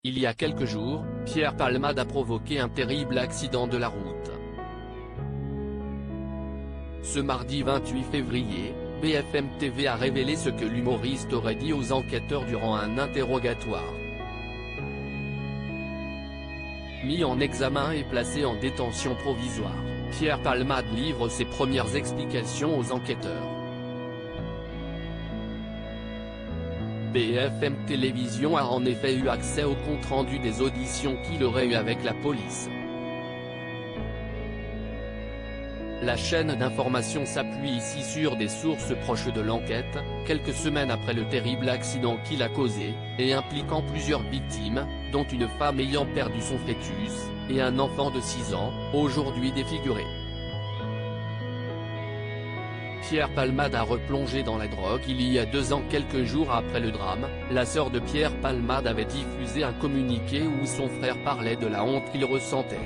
Il y a quelques jours, Pierre Palmade a provoqué un terrible accident de la route. Ce mardi 28 février, BFM TV a révélé ce que l'humoriste aurait dit aux enquêteurs durant un interrogatoire. Mis en examen et placé en détention provisoire, Pierre Palmade livre ses premières explications aux enquêteurs. BFM Télévision a en effet eu accès au compte-rendu des auditions qu'il aurait eues avec la police. La chaîne d'information s'appuie ici sur des sources proches de l'enquête, quelques semaines après le terrible accident qu'il a causé, et impliquant plusieurs victimes, dont une femme ayant perdu son fœtus, et un enfant de 6 ans, aujourd'hui défiguré. Pierre Palmade a replongé dans la drogue il y a 2 ans. Quelques jours après le drame, la sœur de Pierre Palmade avait diffusé un communiqué où son frère parlait de la honte qu'il ressentait.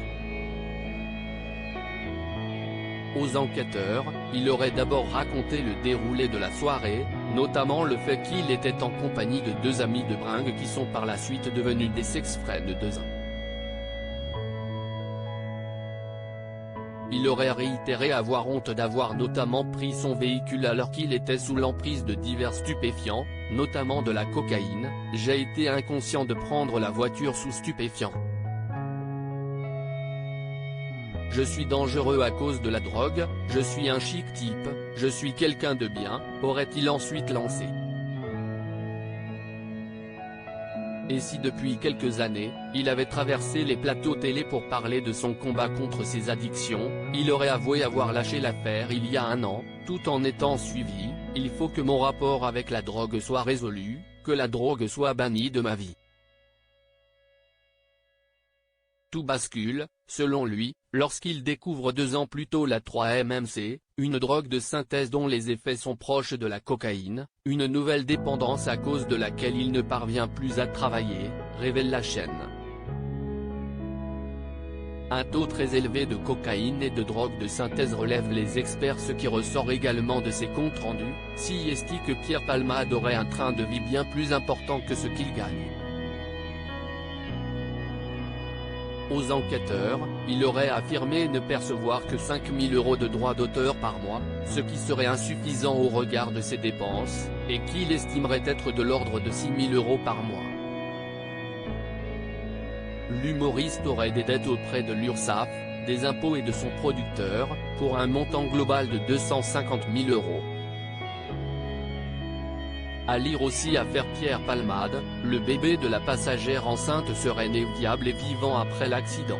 Aux enquêteurs, il aurait d'abord raconté le déroulé de la soirée, notamment le fait qu'il était en compagnie de 2 amis de bringue qui sont par la suite devenus des sex-friends de 2 ans. Il aurait réitéré avoir honte d'avoir notamment pris son véhicule alors qu'il était sous l'emprise de divers stupéfiants, notamment de la cocaïne. « J'ai été inconscient de prendre la voiture sous stupéfiants. Je suis dangereux à cause de la drogue, je suis un chic type, je suis quelqu'un de bien », aurait-il ensuite lancé. Et si depuis quelques années, il avait traversé les plateaux télé pour parler de son combat contre ses addictions, il aurait avoué avoir lâché l'affaire il y a 1 an, tout en étant suivi. « Il faut que mon rapport avec la drogue soit résolu, que la drogue soit bannie de ma vie. » Tout bascule, selon lui, lorsqu'il découvre 2 ans plus tôt la 3-MMC, une drogue de synthèse dont les effets sont proches de la cocaïne, une nouvelle dépendance à cause de laquelle il ne parvient plus à travailler, révèle la chaîne. Un taux très élevé de cocaïne et de drogue de synthèse relèvent les experts. Ce qui ressort également de ses comptes rendus, s'y estime que Pierre Palmade aurait un train de vie bien plus important que ce qu'il gagne. Aux enquêteurs, il aurait affirmé ne percevoir que 5 000 € de droits d'auteur par mois, ce qui serait insuffisant au regard de ses dépenses, et qu'il estimerait être de l'ordre de 6 000 € par mois. L'humoriste aurait des dettes auprès de l'URSSAF, des impôts et de son producteur, pour un montant global de 250 000 €. À lire aussi affaire Pierre Palmade, le bébé de la passagère enceinte serait né viable et vivant après l'accident.